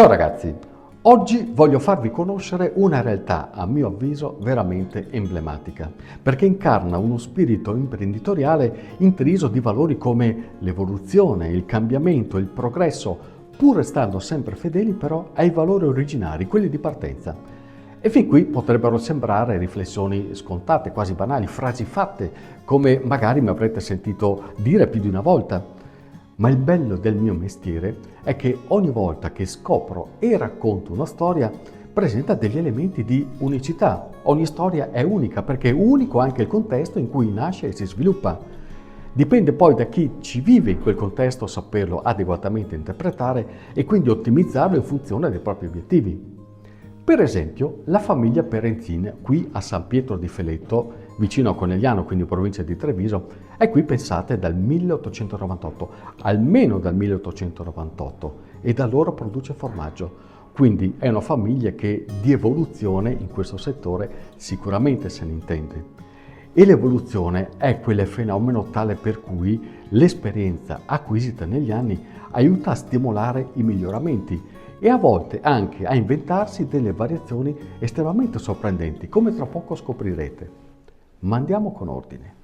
Ciao ragazzi, oggi voglio farvi conoscere una realtà a mio avviso veramente emblematica, perché incarna uno spirito imprenditoriale intriso di valori come l'evoluzione, il cambiamento, il progresso, pur restando sempre fedeli però ai valori originari, quelli di partenza. E fin qui potrebbero sembrare riflessioni scontate, quasi banali, frasi fatte, come magari mi avrete sentito dire più di una volta. Ma il bello del mio mestiere è che ogni volta che scopro e racconto una storia presenta degli elementi di unicità. Ogni storia è unica perché è unico anche il contesto in cui nasce e si sviluppa. Dipende poi da chi ci vive in quel contesto saperlo adeguatamente interpretare e quindi ottimizzarlo in funzione dei propri obiettivi. Per esempio, la famiglia Perenzin, qui a San Pietro di Feletto, vicino a Conegliano, quindi provincia di Treviso, è qui pensate dal 1898, almeno dal 1898, e da allora produce formaggio. Quindi è una famiglia che di evoluzione in questo settore sicuramente se ne intende. E l'evoluzione è quel fenomeno tale per cui l'esperienza acquisita negli anni aiuta a stimolare i miglioramenti e a volte anche a inventarsi delle variazioni estremamente sorprendenti, come tra poco scoprirete. Ma andiamo con ordine.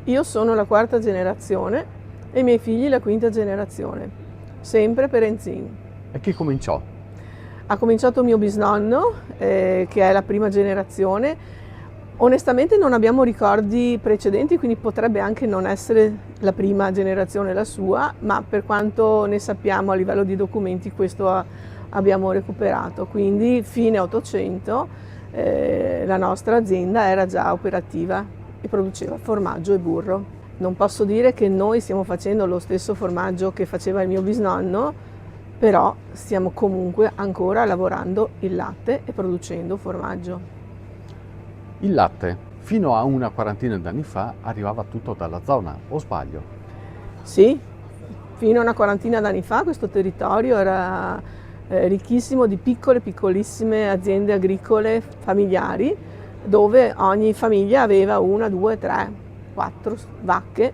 Io sono la quarta generazione e i miei figli la quinta generazione, sempre Perenzin. E chi cominciò? Ha cominciato mio bisnonno, che è la prima generazione. Onestamente non abbiamo ricordi precedenti, quindi potrebbe anche non essere la prima generazione la sua, ma per quanto ne sappiamo a livello di documenti questo abbiamo recuperato. Quindi fine 800 la nostra azienda era già operativa e produceva formaggio e burro. Non posso dire che noi stiamo facendo lo stesso formaggio che faceva il mio bisnonno, però stiamo comunque ancora lavorando il latte e producendo formaggio. Il latte, fino a una quarantina d'anni fa, arrivava tutto dalla zona, o sbaglio? Sì, fino a una quarantina d'anni fa questo territorio era ricchissimo di piccole, piccolissime aziende agricole familiari, dove ogni famiglia aveva una, due, tre, quattro vacche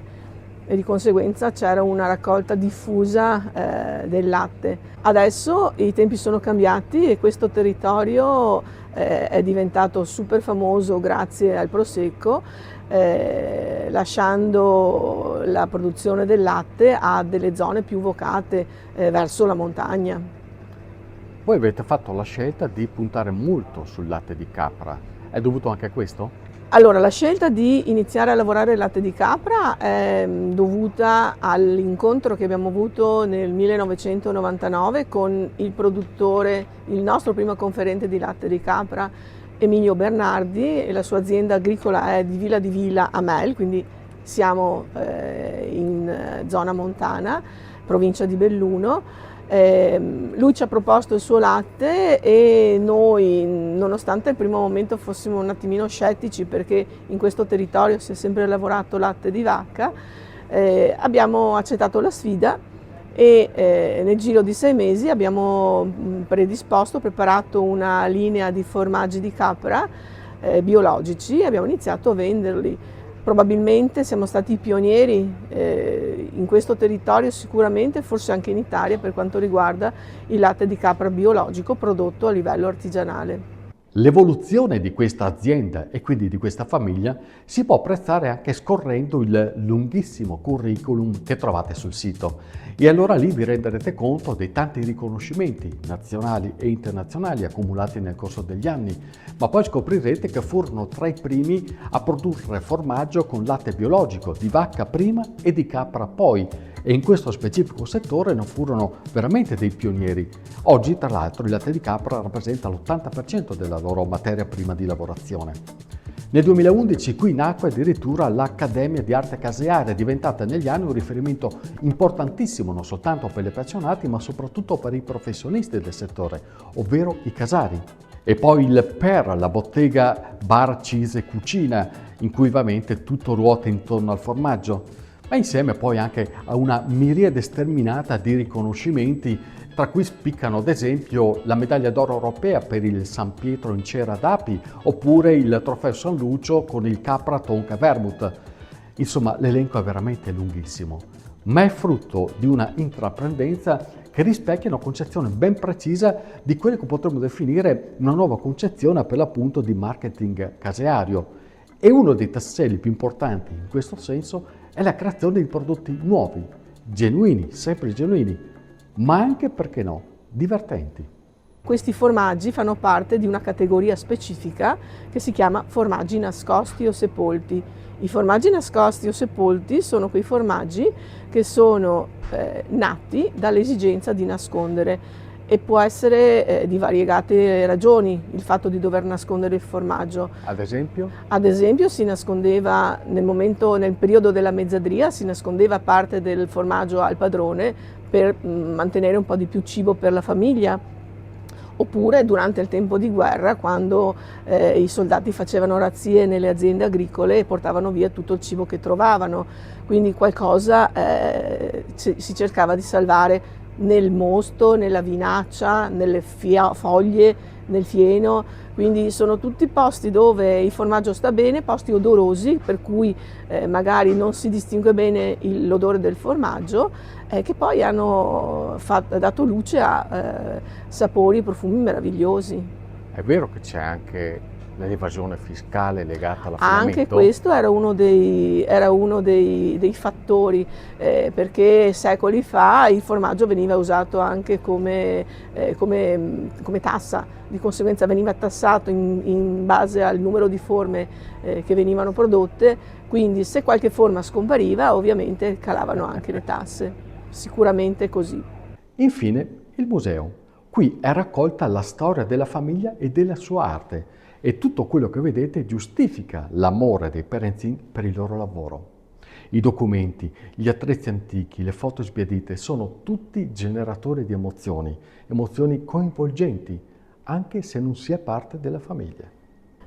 e di conseguenza c'era una raccolta diffusa del latte. Adesso i tempi sono cambiati e questo territorio è diventato super famoso grazie al Prosecco, lasciando la produzione del latte a delle zone più vocate verso la montagna. Voi avete fatto la scelta di puntare molto sul latte di capra. È dovuto anche a questo? Allora, la scelta di iniziare a lavorare il latte di capra è dovuta all'incontro che abbiamo avuto nel 1999 con il produttore, il nostro primo conferente di latte di capra, Emilio Bernardi, e la sua azienda agricola è di Villa a Mel, quindi siamo in zona montana, provincia di Belluno. Lui ci ha proposto il suo latte e noi, nonostante al primo momento fossimo un attimino scettici perché in questo territorio si è sempre lavorato latte di vacca, abbiamo accettato la sfida e nel giro di 6 mesi abbiamo preparato una linea di formaggi di capra biologici e abbiamo iniziato a venderli. Probabilmente siamo stati i pionieri in questo territorio, sicuramente, forse anche in Italia, per quanto riguarda il latte di capra biologico prodotto a livello artigianale. L'evoluzione di questa azienda e quindi di questa famiglia si può apprezzare anche scorrendo il lunghissimo curriculum che trovate sul sito e allora lì vi renderete conto dei tanti riconoscimenti nazionali e internazionali accumulati nel corso degli anni, ma poi scoprirete che furono tra i primi a produrre formaggio con latte biologico di vacca prima e di capra poi, e in questo specifico settore non furono veramente dei pionieri. Oggi, tra l'altro, il latte di capra rappresenta l'80% della loro materia prima di lavorazione. Nel 2011 qui nacque addirittura l'Accademia di Arte Casearia, diventata negli anni un riferimento importantissimo non soltanto per gli appassionati ma soprattutto per i professionisti del settore, ovvero i casari. E poi il PER, la bottega bar, cheese e cucina, in cui ovviamente tutto ruota intorno al formaggio, ma insieme poi anche a una miriade sterminata di riconoscimenti, tra cui spiccano ad esempio la medaglia d'oro europea per il San Pietro in cera d'Api oppure il trofeo San Lucio con il Capra Tonka Vermouth. Insomma, l'elenco è veramente lunghissimo, ma è frutto di una intraprendenza che rispecchia una concezione ben precisa di quello che potremmo definire una nuova concezione per l'appunto di marketing caseario. E uno dei tasselli più importanti in questo senso è la creazione di prodotti nuovi, genuini, sempre genuini, ma anche, perché no, divertenti. Questi formaggi fanno parte di una categoria specifica che si chiama formaggi nascosti o sepolti. I formaggi nascosti o sepolti sono quei formaggi che sono nati dall'esigenza di nascondere, e può essere di variegate ragioni il fatto di dover nascondere il formaggio. Ad esempio? Ad esempio si nascondeva nel periodo della mezzadria, si nascondeva parte del formaggio al padrone per mantenere un po' di più cibo per la famiglia. Oppure durante il tempo di guerra, quando i soldati facevano razzie nelle aziende agricole e portavano via tutto il cibo che trovavano. Quindi qualcosa si cercava di salvare nel mosto, nella vinaccia, nelle foglie, nel fieno. Quindi sono tutti posti dove il formaggio sta bene, posti odorosi, per cui magari non si distingue bene l'odore del formaggio, che poi hanno dato luce a sapori e profumi meravigliosi. È vero che c'è anche l'evasione fiscale legata all'affinamento? Anche questo era uno dei fattori, perché secoli fa il formaggio veniva usato anche come tassa, di conseguenza veniva tassato in base al numero di forme che venivano prodotte, quindi se qualche forma scompariva ovviamente calavano anche le tasse, sicuramente così. Infine, il museo. Qui è raccolta la storia della famiglia e della sua arte, e tutto quello che vedete giustifica l'amore dei Perenzin per il loro lavoro. I documenti, gli attrezzi antichi, le foto sbiadite sono tutti generatori di emozioni, emozioni coinvolgenti, anche se non si è parte della famiglia.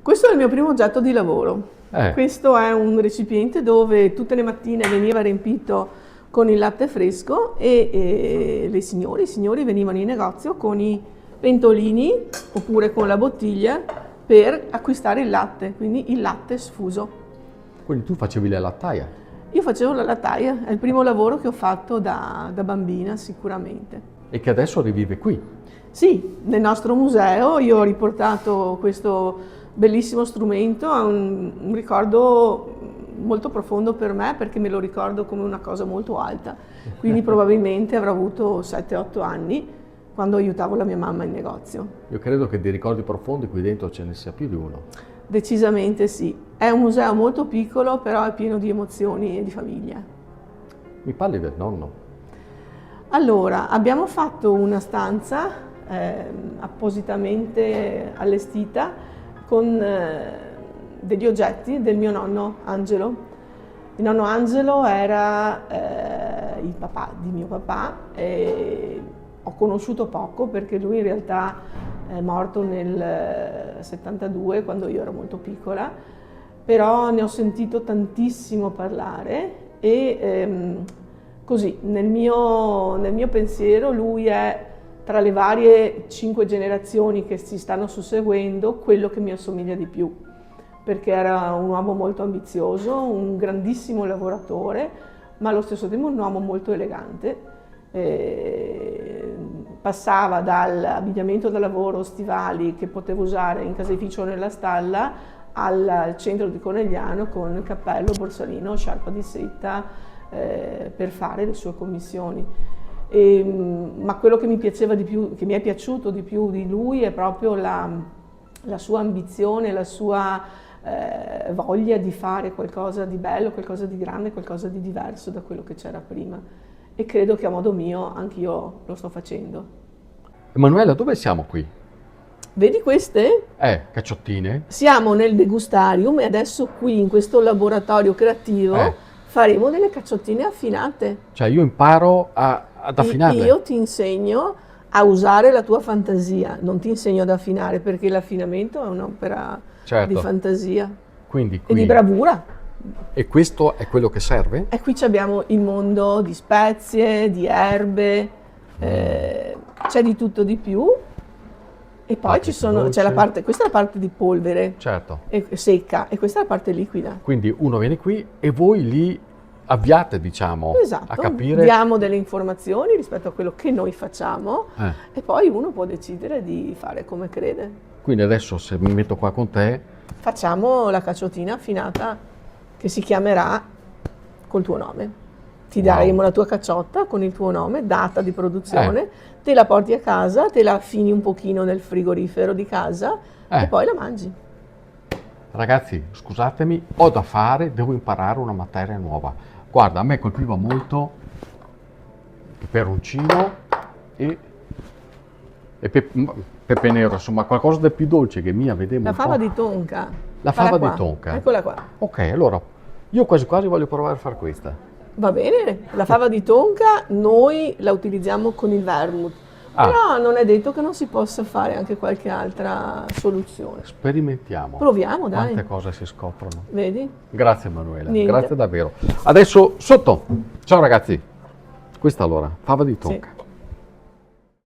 Questo è il mio primo oggetto di lavoro. Questo è un recipiente dove tutte le mattine veniva riempito con il latte fresco e i signori venivano in negozio con i pentolini oppure con la bottiglia per acquistare il latte, quindi il latte sfuso. Quindi tu facevi la lattaia? Io facevo la lattaia, è il primo lavoro che ho fatto da bambina sicuramente. E che adesso rivive qui? Sì, nel nostro museo io ho riportato questo bellissimo strumento, è un ricordo molto profondo per me perché me lo ricordo come una cosa molto alta, quindi probabilmente avrò avuto 7-8 anni quando aiutavo la mia mamma in negozio. Io credo che di ricordi profondi qui dentro ce ne sia più di uno. Decisamente sì. È un museo molto piccolo, però è pieno di emozioni e di famiglia. Mi parli del nonno? Allora, abbiamo fatto una stanza appositamente allestita con degli oggetti del mio nonno Angelo. Il nonno Angelo era il papà di mio papà e ho conosciuto poco perché lui in realtà è morto nel 72 quando io ero molto piccola, però ne ho sentito tantissimo parlare e così nel mio pensiero lui è, tra le varie 5 generazioni che si stanno susseguendo, quello che mi assomiglia di più, perché era un uomo molto ambizioso, un grandissimo lavoratore, ma allo stesso tempo un uomo molto elegante. Passava dall'abbigliamento da lavoro, stivali che potevo usare in caseificio o nella stalla, al centro di Conegliano con cappello, borsalino, sciarpa di seta per fare le sue commissioni. Ma quello che mi piaceva di più, che mi è piaciuto di più di lui è proprio la sua ambizione, la sua voglia di fare qualcosa di bello, qualcosa di grande, qualcosa di diverso da quello che c'era prima. E credo che a modo mio anch'io lo sto facendo. Emanuela, dove siamo qui? Vedi queste? Cacciottine? Siamo nel degustarium e adesso qui in questo laboratorio creativo faremo delle cacciottine affinate. Cioè io imparo ad affinarle? Io ti insegno a usare la tua fantasia, non ti insegno ad affinare perché l'affinamento è un'opera di fantasia Quindi qui... e di bravura. E questo è quello che serve? E qui abbiamo il mondo di spezie, di erbe, c'è di tutto di più. E poi c'è la parte, questa è la parte di polvere, certo, secca, e questa è la parte liquida. Quindi uno viene qui e voi li avviate, diciamo, Esatto, a capire. diamo delle informazioni rispetto a quello che noi facciamo Eh. e poi uno può decidere di fare come crede. Quindi adesso se mi metto qua con te, Facciamo la cacciotina affinata che si chiamerà col tuo nome. Ti Wow. daremo la tua cacciotta con il tuo nome, data di produzione, te la porti a casa, te la affini un pochino nel frigorifero di casa e poi la mangi. ragazzi, scusatemi, ho da fare, devo imparare una materia nuova. Guarda, a me colpiva molto il peperoncino e pepe nero, insomma qualcosa di più dolce che mi vedevo La un fava po'. di tonka. La Falla fava qua. di tonka. Eccola qua. Ok, allora io quasi quasi voglio provare a fare questa. Va bene, la fava di tonka noi la utilizziamo con il vermouth, Ah. però non è detto che non si possa fare anche qualche altra soluzione. Sperimentiamo. Proviamo, dai. Quante cose si scoprono. Vedi? Grazie Emanuela, Niente. grazie davvero. Adesso sotto. Ciao ragazzi. Questa allora, fava di tonka. Sì.